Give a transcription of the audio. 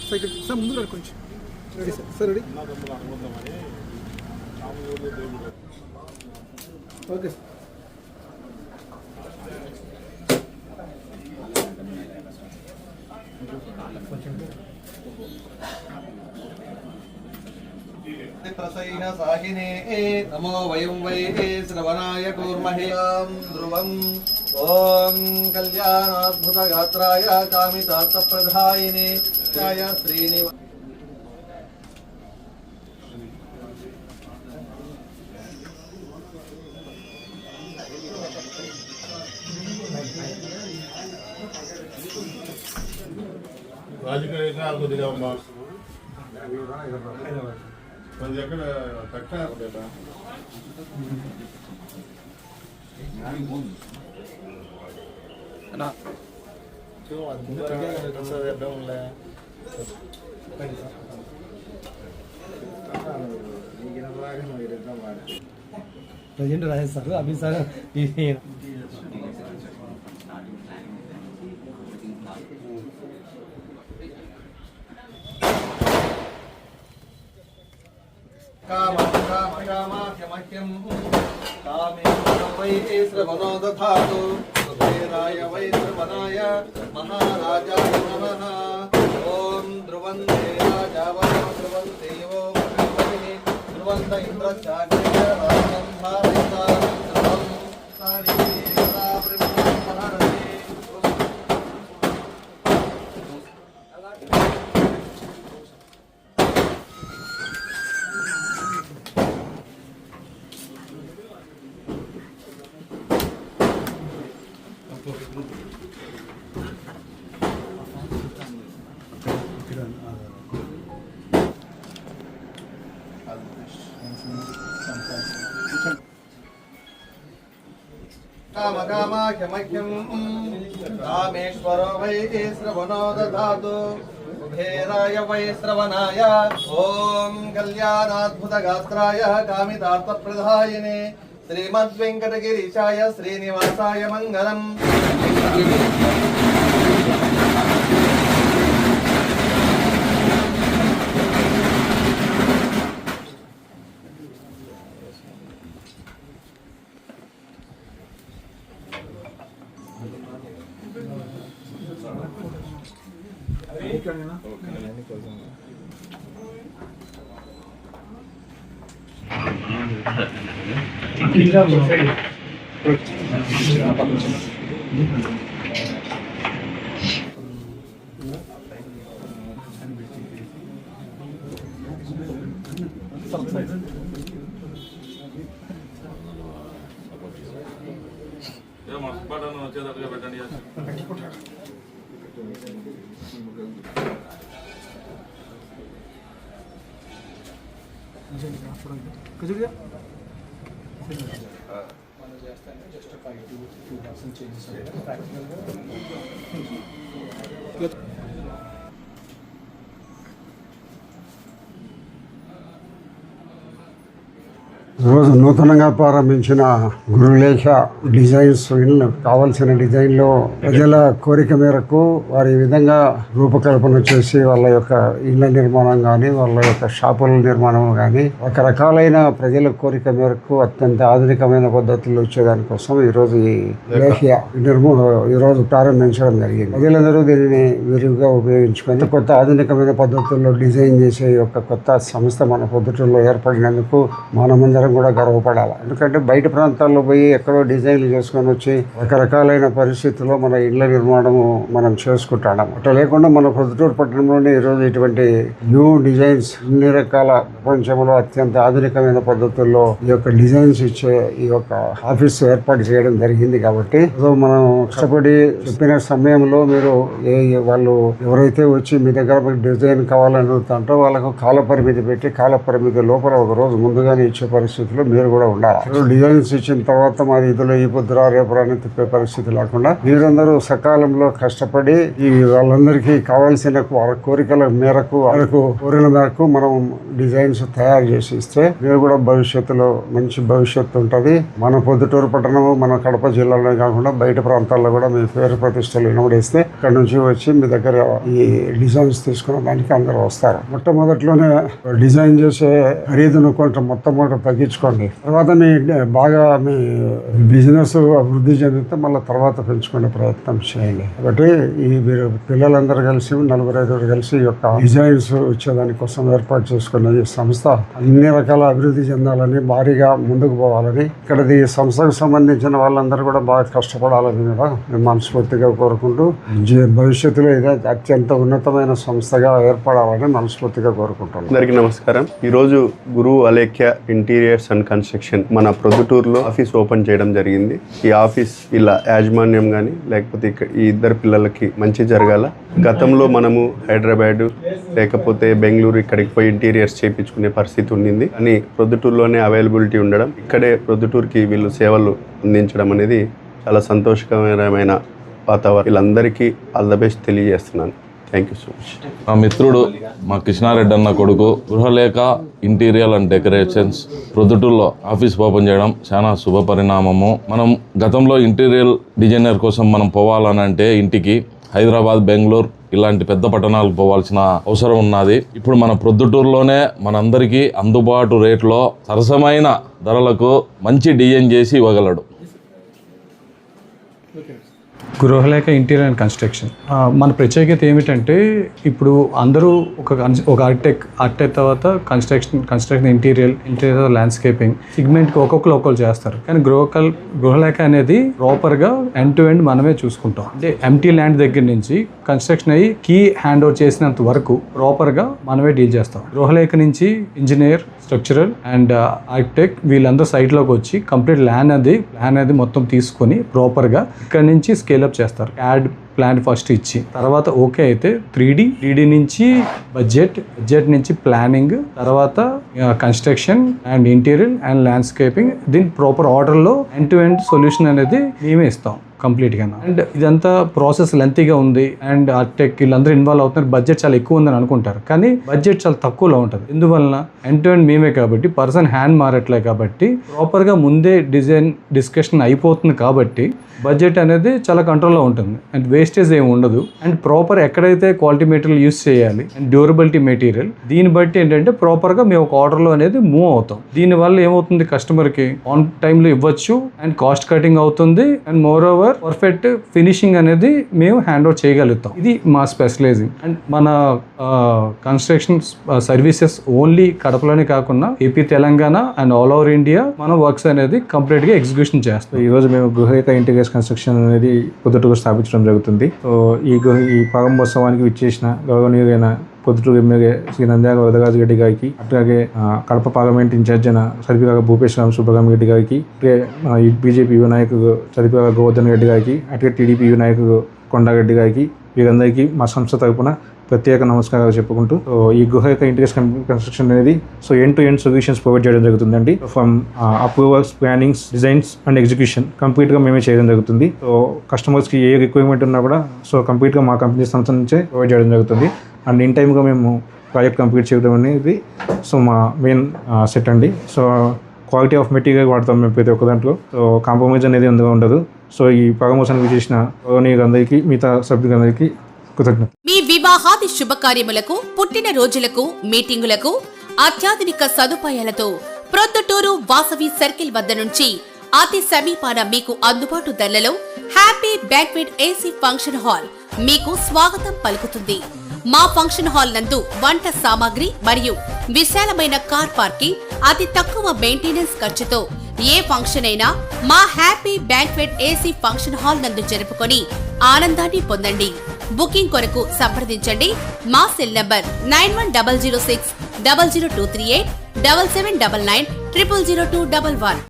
Sir ముందు కొంచెం ready sir ready okay sir. సాహినే నమో వయం వై శ్రవణాయ కూర్మహే ధ్రువం ఓం కళ్యాణాద్భుత గాత్రాయ కామితార్థప్రదాయినే శ్రీనివాస రాజకీయంగా కొద్దిగా కొంచెం ఎక్కడ కట్టారు కదా ప్రజెంట్ రాజేస్తారు అభి సార్ కామాఖ్యమహ్యం కామే వై శ్రవణో దధాతు సుభేరాయ వై శ్రవణాయ మహారాజాయ నమః ఓం ధ్రువంతే రాజావో ధ్రువంతే దేవో ధ్రువంత ఇంద్రచాగ్రయ రాజం భారత ధ్రువం సారితా బ్రహ్మణే కామాఖ్యమఖ్యం కామేశ్వరో వై శ్రవణో దధాతు కుబేరాయ వై శ్రవణాయ ఓం కళ్యాణాద్భుత గాత్రాయ కామితార్థప్రదాయినే శ్రీమద్వెంకటగిరీశాయ శ్రీనివాసాయ మంగళం. పెట్టండి కుదిరిగా జస్ట్ 5-2% చేంజెస్ ప్రాక్టికల్గా రోజు నూతనంగా ప్రారంభించిన గురులేఖ డిజైన్స్ కావాల్సిన డిజైన్లో ప్రజల కోరిక మేరకు వారి విధంగా రూపకల్పన చేసి వాళ్ళ యొక్క ఇళ్ల నిర్మాణం కానీ వాళ్ళ యొక్క షాపుల నిర్మాణం కానీ రకరకాలైన ప్రజల కోరిక మేరకు అత్యంత ఆధునికమైన పద్ధతుల్లో వచ్చేదానికోసం ఈరోజు ఈ లేఖ ఈరోజు ప్రారంభించడం జరిగింది. ప్రజలందరూ దీనిని విరివిగా ఉపయోగించుకొని కొత్త ఆధునికమైన పద్ధతుల్లో డిజైన్ చేసే యొక్క కొత్త సంస్థ మన పొద్దుటూరులో ఏర్పడినందుకు మనమందరం కూడా గర్వపడాలి. ఎందుకంటే బయట ప్రాంతాల్లో పోయి ఎక్కడో డిజైన్లు చేసుకొని వచ్చి రకరకాలైన పరిస్థితుల్లో మన ఇళ్ల నిర్మాణము మనం చేసుకుంటాం. అట్లా లేకుండా మన పొద్దుటూరు పట్టణంలోనే ఈరోజు ఇటువంటి న్యూ డిజైన్స్ అన్ని రకాల ప్రపంచంలో అత్యంత ఆధునికమైన పద్ధతుల్లో ఈ యొక్క డిజైన్స్ ఇచ్చే ఈ యొక్క ఆఫీస్ ఏర్పాటు చేయడం జరిగింది. కాబట్టి మనం కష్టపడి చెప్పిన సమయంలో మీరు వాళ్ళు ఎవరైతే వచ్చి మీ దగ్గర డిజైన్ కావాలని అడుగుతుంటారో వాళ్ళకు కాల పరిమితి పెట్టి కాల పరిమితి లోపల ఒక రోజు ముందుగానే ఇచ్చే పరిస్థితుల్లో మీరు కూడా ఉండాలి. డిజైన్స్ ఇచ్చిన తర్వాత మరి ఇదిలో ఈ పొద్దురా రేపురా అని తిప్పే పరిస్థితి లేకుండా మీరందరూ సకాలంలో కష్టపడి ఈ వాళ్ళందరికీ కావాల్సిన కోరికల మేరకు వాళ్ళకు కోరిన మేరకు మనం డిజైన్స్ తయారు చేసి ఇస్తే మీరు కూడా భవిష్యత్తులో మంచి భవిష్యత్తు ఉంటుంది. మన పొద్దుటూరు పట్టణము మన కడప జిల్లాలోనే కాకుండా బయట ప్రాంతాల్లో కూడా మీ పేరు ప్రతిష్టలు వినబడేస్తే ఇక్కడ నుంచి వచ్చి మీ దగ్గర ఈ డిజైన్స్ తీసుకున్న దానికి అందరూ వస్తారు. మొట్టమొదట్లోనే డిజైన్ చేసే ఖరీదును కొంచెం మొట్టమొదటి తగ్గించుకోండి. తర్వాత బాగా మీ బిజినెస్ అభివృద్ధి చెందితే మళ్ళీ తర్వాత పెంచుకునే ప్రయత్నం చేయండి. కాబట్టి ఈ మీరు పిల్లలందరూ కలిసి 4-5 కలిసి ఈ యొక్క డిజైన్స్ వచ్చేదానికోసం ఏర్పాటు చేసుకున్న ఈ సంస్థ అన్ని రకాల అభివృద్ధి చెందాలని, భారీగా ముందుకు పోవాలని, ఇక్కడ ఈ సంస్థకు సంబంధించిన వాళ్ళందరూ కూడా బాగా కష్టపడాలని కూడా మేము మనస్ఫూర్తిగా కోరుకుంటూ భవిష్యత్తులో ఇదే అత్యంత ఉన్నతమైన సంస్థగా ఏర్పడాలని మనస్ఫూర్తిగా కోరుకుంటున్నాం. అందరికీ నమస్కారం. ఈరోజు గురు అలేఖ్య ఇంటీరియర్స్ అండ్ కన్స్ట్రక్షన్ మన ప్రొద్దుటూరులో ఆఫీస్ ఓపెన్ చేయడం జరిగింది. ఈ ఆఫీస్ ఇలా యాజమాన్యం కానీ లేకపోతే ఈ ఇద్దరు పిల్లలకి మంచి జరగాల. గతంలో మనము హైదరాబాద్ లేకపోతే బెంగళూరు ఇక్కడికి పోయి ఇంటీరియర్స్ చేయించుకునే పరిస్థితి ఉండింది. కానీ ప్రొద్దుటూరులోనే అవైలబిలిటీ ఉండడం, ఇక్కడే ప్రొద్దుటూరుకి వీళ్ళు సేవలు అందించడం అనేది చాలా సంతోషకరమైన వాతావరణం. వీళ్ళందరికీ ఆల్ ద బెస్ట్ తెలియజేస్తున్నాను. Thank you so much. మా మిత్రుడు మా కృష్ణారెడ్డి అన్న కొడుకు గృహలేఖ ఇంటీరియర్ అండ్ డెకరేషన్స్ ప్రొద్దుటూరులో ఆఫీస్ ఓపెన్ చేయడం చాలా శుభ పరిణామము. మనం గతంలో ఇంటీరియర్ డిజైనర్ కోసం మనం పోవాలని అంటే ఇంటికి హైదరాబాద్, బెంగళూరు ఇలాంటి పెద్ద పట్టణాలకు పోవాల్సిన అవసరం ఉన్నది. ఇప్పుడు మన ప్రొద్దుటూరులోనే మనందరికీ అందుబాటు రేట్లో సరసమైన ధరలకు మంచి డిజైన్ చేసి ఇవ్వగలడు. గృహలేఖ ఇంటీరియర్ అండ్ కన్స్ట్రక్షన్ మన ప్రత్యేకత ఏమిటంటే ఇప్పుడు అందరూ ఒక ఆర్కిటెక్ట్ తర్వాత కన్స్ట్రక్షన్ ఇంటీరియర్ ల్యాండ్స్కేపింగ్ సిగ్మెంట్కి ఒక్కొక్కరు చేస్తారు. కానీ గృహలేఖ అనేది ప్రాపర్గా ఎండ్ టు ఎండ్ మనమే చూసుకుంటాం. అంటే ఎంటీ ల్యాండ్ దగ్గర నుంచి కన్స్ట్రక్షన్ అయ్యి కీ హ్యాండ్ ఓవర్ చేసినంత వరకు ప్రాపర్గా మనమే డీల్ చేస్తాం. గృహలేఖ నుంచి ఇంజనీర్, స్ట్రక్చరల్ అండ్ ఆర్కిటెక్ట్ వీళ్ళందరూ సైట్లోకి వచ్చి కంప్లీట్ ప్లాన్ అది మొత్తం తీసుకొని ప్రాపర్గా ఇక్కడ నుంచి స్కేల్ చేస్తారు. యాడ్ ప్లాన్ ఫస్ట్ ఇచ్చి తర్వాత ఓకే అయితే 3D నుంచి బడ్జెట్ నుంచి ప్లానింగ్, తర్వాత construction and interior and landscaping, దీని ప్రాపర్ ఆర్డర్లో ఎండ్ టు ఎండ్ సొల్యూషన్ అనేది మేమే ఇస్తాం కంప్లీట్గా. అండ్ ఇదంతా ప్రాసెస్ లెంతీగా ఉంది అండ్ ఆర్కిటెక్ట్ వీళ్ళందరూ ఇన్వాల్వ్ అవుతున్నారు, బడ్జెట్ చాలా ఎక్కువ ఉందని అనుకుంటారు. కానీ బడ్జెట్ చాలా తక్కువలో ఉంటుంది. ఎందువలన ఎండ్ టు ఎండ్ మేమే కాబట్టి, పర్సన్ హ్యాండ్ మారట్లే కాబట్టి, ప్రాపర్గా ముందే డిజైన్ డిస్కషన్ అయిపోతుంది కాబట్టి బడ్జెట్ అనేది చాలా కంట్రోల్లో ఉంటుంది అండ్ వేస్టేజ్ ఏమి ఉండదు. అండ్ ప్రాపర్ ఎక్కడైతే క్వాలిటీ మెటీరియల్ యూస్ చేయాలి అండ్ డ్యూరబిలిటీ మెటీరియల్, దీన్ని బట్టి ఏంటంటే ప్రాపర్గా మేము ఒక ఆర్డర్లో అనేది మూవ్ అవుతాం. దీనివల్ల ఏమవుతుంది, కస్టమర్కి ఆన్ టైంలో ఇవ్వచ్చు అండ్ కాస్ట్ కటింగ్ అవుతుంది and more over perfect finishing అనేది మేము హ్యాండ్ ఓవర్ చేయగలుగుతాం. ఇది మా స్పెషలైజింగ్. అండ్ మన కన్స్ట్రక్షన్ సర్వీసెస్ ఓన్లీ కడపలోనే కాకుండా AP, Telangana and all over India మన వర్క్స్ అనేది కంప్లీట్గా ఎగ్జిక్యూషన్ చేస్తాం. ఈరోజు మేము గృహలేఖ ఇంటీరియర్స్ కన్స్ట్రక్షన్ అనేది పొద్దుటూరు స్థాపించడం జరుగుతుంది. సో ఈ ప్రారంభోత్సవానికి విచ్చేసిన గౌరవనీయులైన పొద్దుటూరు ఎమ్మెల్యే శ్రీ నంద్యాల వరదరాజు రెడ్డి గారికి, అట్లాగే కడప పార్లమెంట్ ఇన్ఛార్జ్ అయిన సరిపిరాల భూపేశ్ రామ్ సుబ్బరామ రెడ్డి గారికి, బీజేపీ యువ నాయకుడు సరిపిరాల గోవర్ధన్ రెడ్డి గారికి, అట్లాగే టీడీపీ యువ నాయకుడు కొండారెడ్డి గారికి, వీరందరికీ మా సంస్థ తరపున ప్రత్యేక నమస్కారాలు చెప్పుకుంటూ ఈ గృహలేఖ ఇంటీరియర్స్ కన్స్ట్రక్షన్ అనేది end to end solutions provide చేయడం జరుగుతుందండి. From approvals, plannings, designs and execution కంప్లీట్గా మేమే చేయడం జరుగుతుంది. సో కస్టమర్స్కి ఏ రిక్వైర్మెంట్ ఉన్నా కూడా కంప్లీట్గా మా కంపెనీ సంస్థ నుంచే ప్రొవైడ్ చేయడం జరుగుతుంది. అండ్ ఇన్ టైమ్గా మేము ప్రాజెక్ట్ కంప్లీట్ చేయడం అనేది మా మెయిన్ సెట్ అండి. సో క్వాలిటీ ఆఫ్ మెటీరియల్ వాడతాం మేము ప్రతి ఒక్క దాంట్లో. సో కాంప్రమైజ్ అనేది అందులో ఉండదు. సో ఈ ప్రారంభోత్సవానికి చేసిన గౌరవనీయులందరికీ, మిగతా సభ్యులందరికీ కృతజ్ఞత. మీ వివాహాది శుభకార్యములకు, పుట్టిన రోజులకు, మీటింగులకు అత్యాధునిక సదుపాయాలతో ప్రొద్దుటూరు వాసవి సర్కిల్ వద్ద నుంచి అతి సమీపాన మీకు అందుబాటు ధరలలో happy banquet AC function hall మీకు స్వాగతం పలుకుతుంది. మా ఫంక్షన్ హాల్ నందు వంట సామాగ్రి మరియు విశాలమైన కార్ పార్కింగ్, అతి తక్కువ మెయింటెనెన్స్ ఖర్చుతో ఏ ఫంక్షన్ అయినా మా happy banquet AC function hall నందు జరుపుకొని ఆనందాన్ని పొందండి. బుకింగ్ కొరకు సంప్రదించండి. మా సెల్ నంబర్ 9100600238 7799 000211.